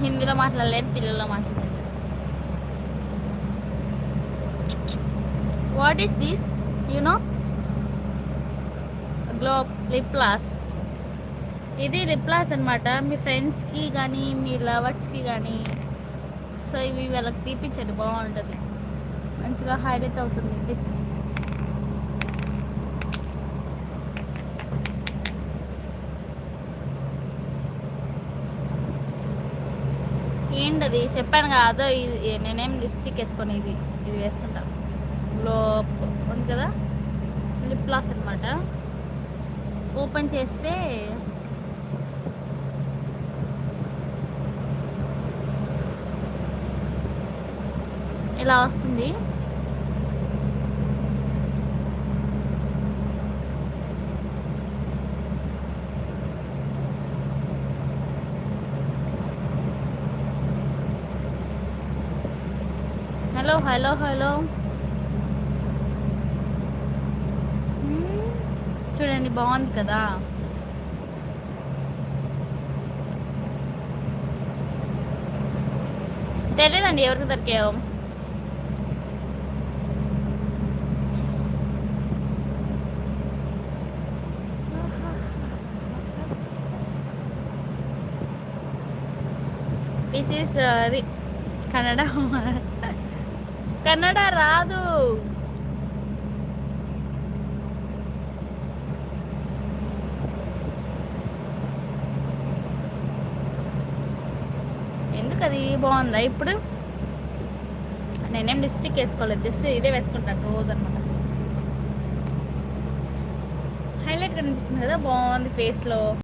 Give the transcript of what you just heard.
హిందీలో మాట్లాడలేదు, తెలుగులో మాట్లాడలేదు. What is this no glow lip gloss. ఇది లిప్ గ్లాస్ అనమాట. మీ ఫ్రెండ్స్కి కానీ మీ లవర్స్కి కానీ సో ఇవి వాళ్ళకి తీపించండి, బాగుంటుంది, మంచిగా హైలైట్ అవుతుంది లిప్స్. ఏంటది చెప్పాను కాదో, ఇది నేనేం లిప్స్టిక్ వేసుకొని ఇది ఇది వేసుకుంటా. గ్లో ఉంది కదా, లిప్ గ్లాస్ అనమాట. ఓపెన్ చేస్తే ఇలా వస్తుంది. హలో హలో హలో, చూడండి బాగుంది కదా. తెలియదండి ఎవరికి దొరికాయో. This is Kannada. కన్నడ రాదు. ఎందుకు అది బాగుందా ఇప్పుడు? నేనేం లిప్స్టిక్ వేసుకోలేదు, జస్ట్ ఇదే వేసుకుంటాను రోజు అనమాట. హైలైట్ కనిపిస్తుంది కదా, బాగుంది ఫేస్లో.